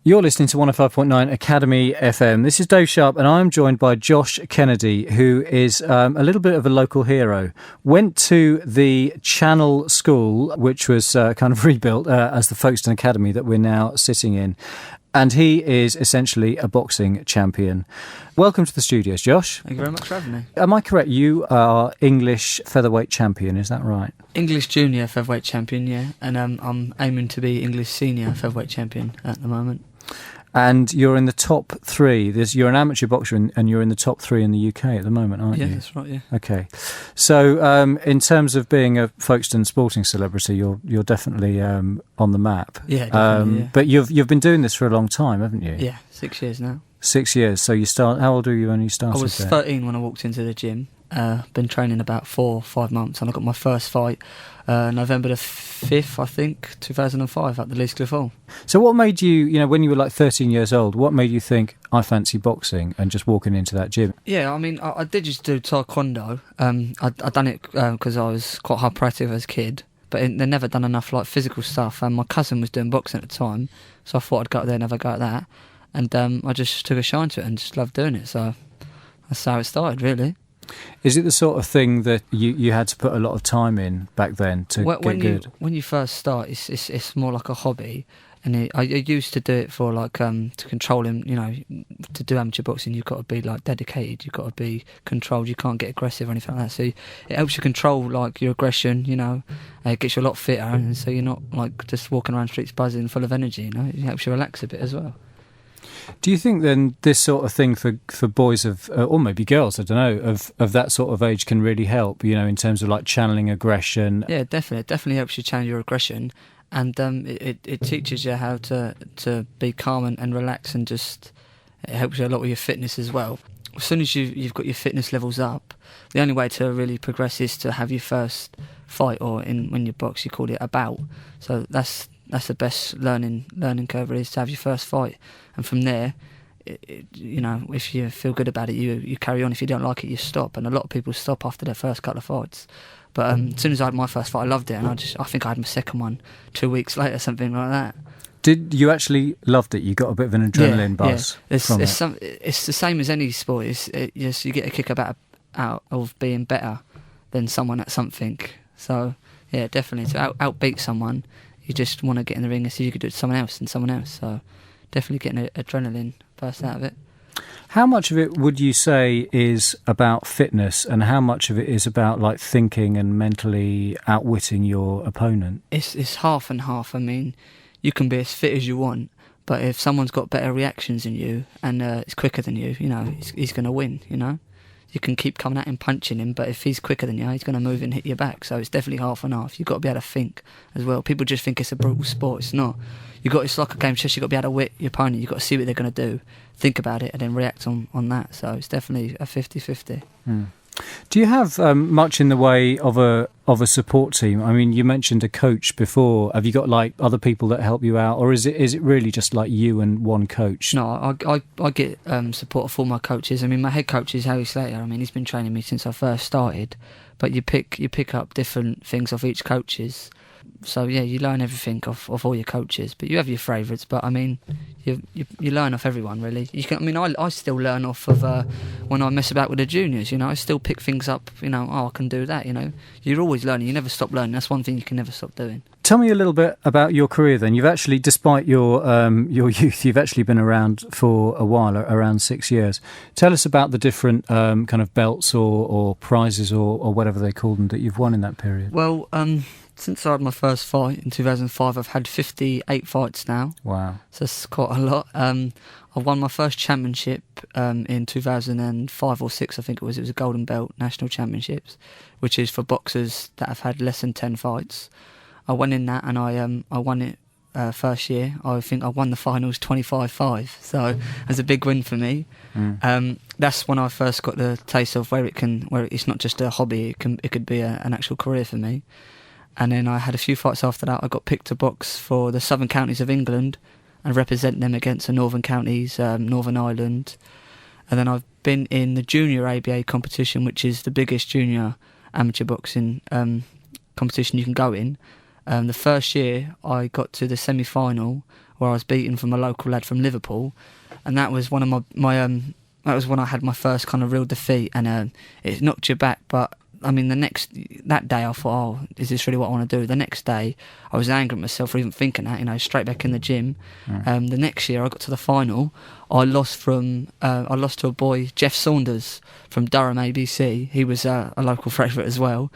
You're listening to 105.9 Academy FM. This is Dave Sharp, and I'm joined by Josh Kennedy, who is a little bit of a local hero. Went to the Channel School, which was kind of rebuilt as the Folkestone Academy that we're now sitting in. And he is essentially a boxing champion. Welcome to the studios, Josh. Thank you very much for having me. Am I correct? You are English featherweight champion, is that right? English junior featherweight champion, yeah. And I'm aiming to be English senior featherweight champion at the moment. And you're in the top three. You're an amateur boxer and you're in the top three in the UK at the moment, aren't you? Yeah, that's right, yeah. Okay. So in terms of being a Folkestone sporting celebrity, you're definitely on the map. Yeah, definitely, yeah. But you've been doing this for a long time, haven't you? Yeah, 6 years now. 6 years. So how old were you when you started? I was 13 when I walked into the gym. Been training about 4 or 5 months, and I got my first fight November the 5th, I think, 2005 at the Leeds Cliff Hall. So what made you, when you were like 13 years old, what made you think, I fancy boxing, and just walking into that gym? Yeah, I mean, I did just do taekwondo. I'd done it because I was quite hyperactive as a kid, but they never done enough like physical stuff, and my cousin was doing boxing at the time, so I thought I'd go there and have a go at that, and I just took a shine to it and just loved doing it, so that's how it started, really. Is it the sort of thing that you had to put a lot of time in back then to get good? When you first start, it's more like a hobby, and I used to do it for like to control him. To do amateur boxing, you've got to be like dedicated. You've got to be controlled. You can't get aggressive or anything like that. So it helps you control like your aggression. It gets you a lot fitter, and so you're not like just walking around streets buzzing, full of energy. It helps you relax a bit as well. Do you think then this sort of thing for boys or maybe girls, I don't know, of that sort of age can really help, in terms of like channeling aggression? Yeah, definitely. It definitely helps you channel your aggression, and it teaches you how to be calm and relax, and just it helps you a lot with your fitness as well. As soon as you've got your fitness levels up, the only way to really progress is to have your first fight, or when you box you call it a bout. So that's the best learning curve, really, is to have your first fight, and from there, if you feel good about it, you carry on. If you don't like it, you stop. And a lot of people stop after their first couple of fights. But as soon as I had my first fight, I loved it, and I think I had my second one 2 weeks later, something like that. Did you actually loved it? You got a bit of an adrenaline buzz from it? It's the same as any sport. You get a kick out of being better than someone at something. So yeah, definitely to outbeat someone, you just want to get in the ring and see if you could do it to someone else and someone else. So definitely getting an adrenaline burst out of it. How much of it would you say is about fitness, and how much of it is about like thinking and mentally outwitting your opponent? It's half and half. I mean, you can be as fit as you want, but if someone's got better reactions than you and is quicker than you, he's going to win. You can keep coming at him, punching him, but if he's quicker than you, he's going to move and hit your back. So it's definitely half and half. You've got to be able to think as well. People just think it's a brutal sport. It's not. It's like a game of chess. You've got to be able to wit your opponent. You've got to see what they're going to do, think about it, and then react on that. So it's definitely a 50-50. Do you have much in the way of a support team? I mean, you mentioned a coach before. Have you got like other people that help you out, or is it really just like you and one coach? No, I get support from all my coaches. I mean, my head coach is Harry Slater. I mean, he's been training me since I first started. But you pick up different things off each coach's. So yeah, you learn everything off all your coaches, but you have your favourites. But I mean, you learn off everyone, really. I still learn off of when I mess about with the juniors. I still pick things up. I can do that. You're always learning. You never stop learning. That's one thing you can never stop doing. Tell me a little bit about your career then. You've actually, despite your youth, you've actually been around for a while, around 6 years. Tell us about the different kind of belts or prizes or whatever they call them that you've won in that period. Well, since I had my first fight in 2005, I've had 58 fights now. Wow. So that's quite a lot. I won my first championship in 2005 or 6, I think it was. It was a Golden Belt National Championships, which is for boxers that have had less than 10 fights. I went in that and I won it first year. I think I won the finals 25-5, so it was a big win for me. That's when I first got the taste of where it's not just a hobby, it could be an actual career for me. And then I had a few fights after that. I got picked to box for the Southern Counties of England and represent them against the Northern Counties, Northern Ireland. And then I've been in the junior ABA competition, which is the biggest junior amateur boxing competition you can go in. The first year I got to the semi-final where I was beaten from a local lad from Liverpool, and that was one of my that was when I had my first kind of real defeat, and it knocked you back. But I mean, that day I thought, oh, is this really what I want to do? The next day I was angry at myself for even thinking that, straight back in the gym. The next year I got to the final. I lost to a boy, Jeff Saunders from Durham ABC. He was a local favourite as well.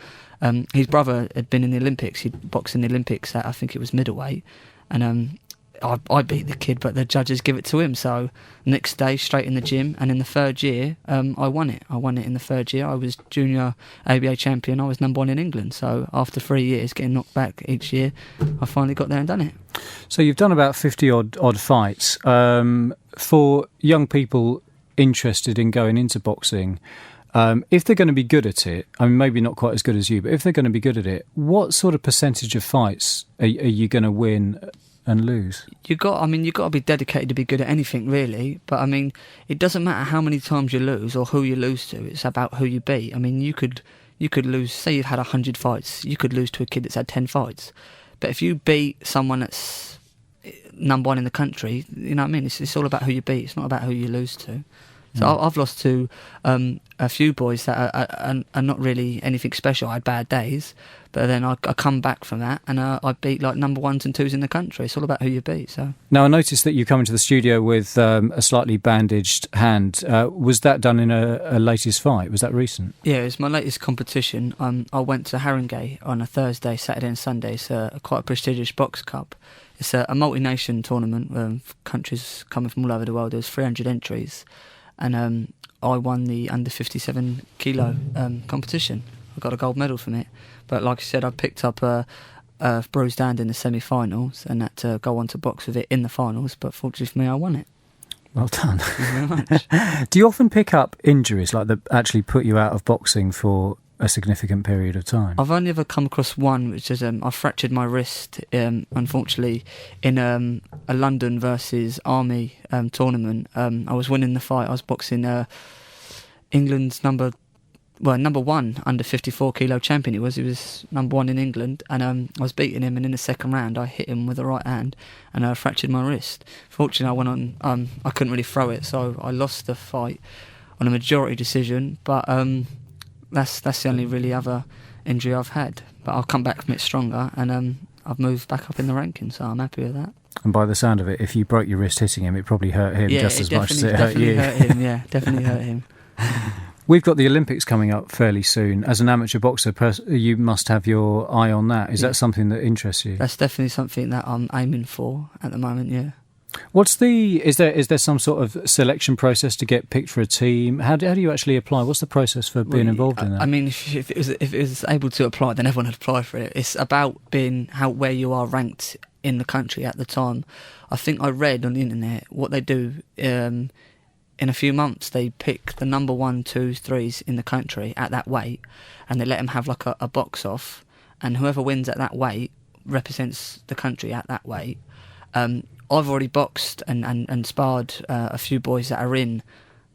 His brother had been in the Olympics. He'd boxed in the Olympics at, I think it was middleweight, and I beat the kid, but the judges give it to him. So next day, straight in the gym, and in the third year, I won it. I won it in the third year. I was junior ABA champion. I was number 1 in England. So after 3 years, getting knocked back each year, I finally got there and done it. So you've done about 50 odd fights. For young people interested in going into boxing, if they're going to be good at it, I mean, maybe not quite as good as you, but if they're going to be good at it, what sort of percentage of fights are you going to win and lose? You got to be dedicated to be good at anything, really. But I mean, it doesn't matter how many times you lose or who you lose to. It's about who you beat. I mean, you could lose. Say you've had 100 fights, you could lose to a kid that's had 10 fights. But if you beat someone that's number 1 in the country, you know what I mean. It's all about who you beat. It's not about who you lose to. So I've lost to a few boys that are not really anything special. I had bad days, but then I come back from that and I beat like number 1s and 2s in the country. It's all about who you beat. So now I noticed that you come into the studio with a slightly bandaged hand. Was that done in a latest fight? Was that recent? Yeah, it was my latest competition. I went to Haringey on a Thursday, Saturday and Sunday. It's quite a prestigious box cup. It's a multi-nation tournament. Countries coming from all over the world. There was 300 entries. And I won the under 57 kilo competition. I got a gold medal from it. But like I said, I picked up a bruised hand in the semi-finals and had to go on to box with it in the finals. But fortunately for me, I won it. Well done. Thank you very much. Do you often pick up injuries like that actually put you out of boxing for a significant period of time? I've only ever come across one, which is I fractured my wrist, unfortunately, in a London versus Army tournament. I was winning the fight. I was boxing England's number 1 under 54 kilo champion. He was number 1 in England, and I was beating him. And in the second round, I hit him with the right hand, and I fractured my wrist. Fortunately, I went on. I couldn't really throw it, so I lost the fight on a majority decision. But that's the only really other injury I've had. But I'll come back from it stronger, and I've moved back up in the rankings, so I'm happy with that. And by the sound of it, if you broke your wrist hitting him, it probably hurt him just as much as it hurt you. Definitely hurt him. We've got the Olympics coming up fairly soon. As an amateur boxer, you must have your eye on that. Is that something that interests you? That's definitely something that I'm aiming for at the moment, yeah. Is there some sort of selection process to get picked for a team? How do you actually apply? What's the process for being involved in that? I mean, if it was able to apply, then everyone would apply for it. It's about being where you are ranked in the country at the time. I think I read on the internet what they do. In a few months, they pick the number 1, 2s, 3s in the country at that weight, and they let them have like a box off, and whoever wins at that weight represents the country at that weight. I've already boxed and sparred a few boys that are in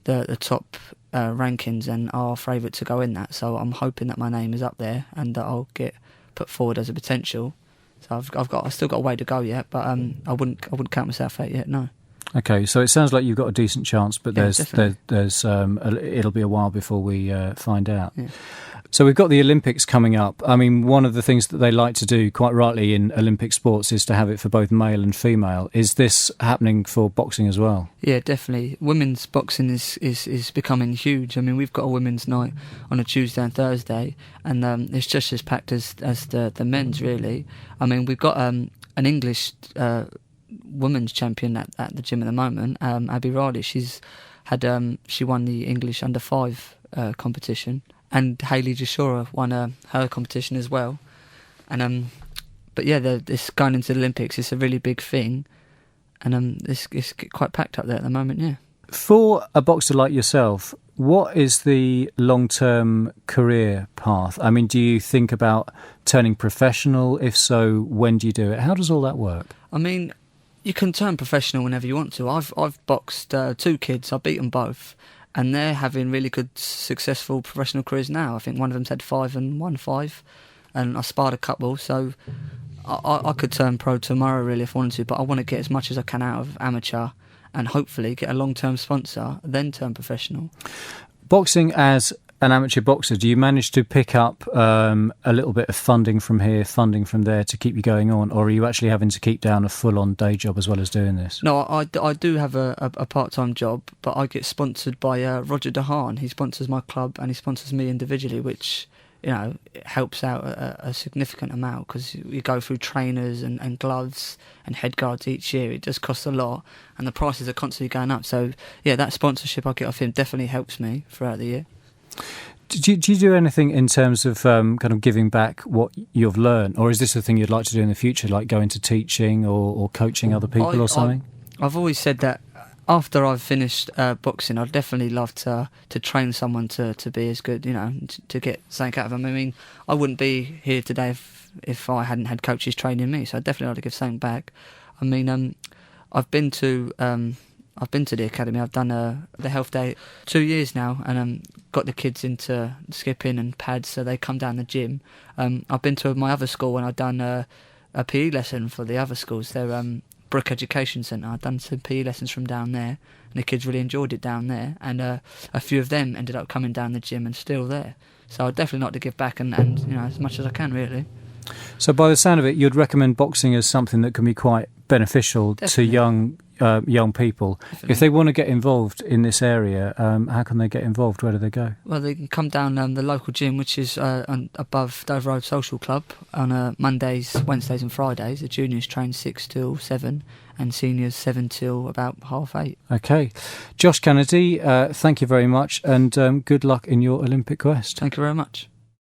the top rankings and are favourite to go in that. So I'm hoping that my name is up there and that I'll get put forward as a potential. So I've still got a way to go yet, but I wouldn't count myself out yet. No. Okay, so it sounds like you've got a decent chance, but there's it'll be a while before we find out. Yeah. So we've got the Olympics coming up. I mean, one of the things that they like to do, quite rightly, in Olympic sports is to have it for both male and female. Is this happening for boxing as well? Yeah, definitely. Women's boxing is becoming huge. I mean, we've got a women's night on a Tuesday and Thursday, and it's just as packed as the men's, really. I mean, we've got an English women's champion at the gym at the moment, Abby Riley. She won the English under 5 competition. And Hayley Joshua won her competition as well. And but yeah, this going into the Olympics is a really big thing, and it's quite packed up there at the moment. Yeah. For a boxer like yourself, what is the long-term career path? I mean, do you think about turning professional? If so, when do you do it? How does all that work? I mean, you can turn professional whenever you want to. I've boxed 2 kids. I beat them both. And they're having really good, successful professional careers now. I think one of them's had 5 and won 5. And I sparred a couple, so I could turn pro tomorrow really if I wanted to, but I want to get as much as I can out of amateur and hopefully get a long-term sponsor, then turn professional. Boxing as an amateur boxer, do you manage to pick up a little bit of funding from here, funding from there to keep you going on, or are you actually having to keep down a full-on day job as well as doing this? No, I do have a part-time job, but I get sponsored by Roger DeHaan. He sponsors my club and he sponsors me individually, which, you know, it helps out a significant amount because you go through trainers and gloves and head guards each year. It does cost a lot and the prices are constantly going up. So, yeah, that sponsorship I get off him definitely helps me throughout the year. Do you do anything in terms of kind of giving back what you've learned, or is this a thing you'd like to do in the future, like go into teaching or coaching other people or something? I've always said that after I've finished boxing, I'd definitely love to train someone to be as good, you know, to get something out of them. I mean, I wouldn't be here today if I hadn't had coaches training me, so I'd definitely like to give something back. I mean, I've been to the academy. I've done the health day 2 years now, and got the kids into skipping and pads, so they come down the gym. I've been to my other school and I've done a PE lesson for the other schools. They're Brook Education Centre. I've done some PE lessons from down there, and the kids really enjoyed it down there. And a few of them ended up coming down the gym and still there. So I'd definitely like to give back and you know, as much as I can, really. So by the sound of it, you'd recommend boxing as something that can be quite beneficial to young people. Definitely. If they want to get involved in this area, how can they get involved? Where do they go? Well, they can come down the local gym, which is above Dover Road Social Club, on Mondays, Wednesdays and Fridays. The juniors train 6 till 7 and seniors 7 till about 8:30. Okay. Josh Kennedy, thank you very much and good luck in your Olympic quest. Thank you very much.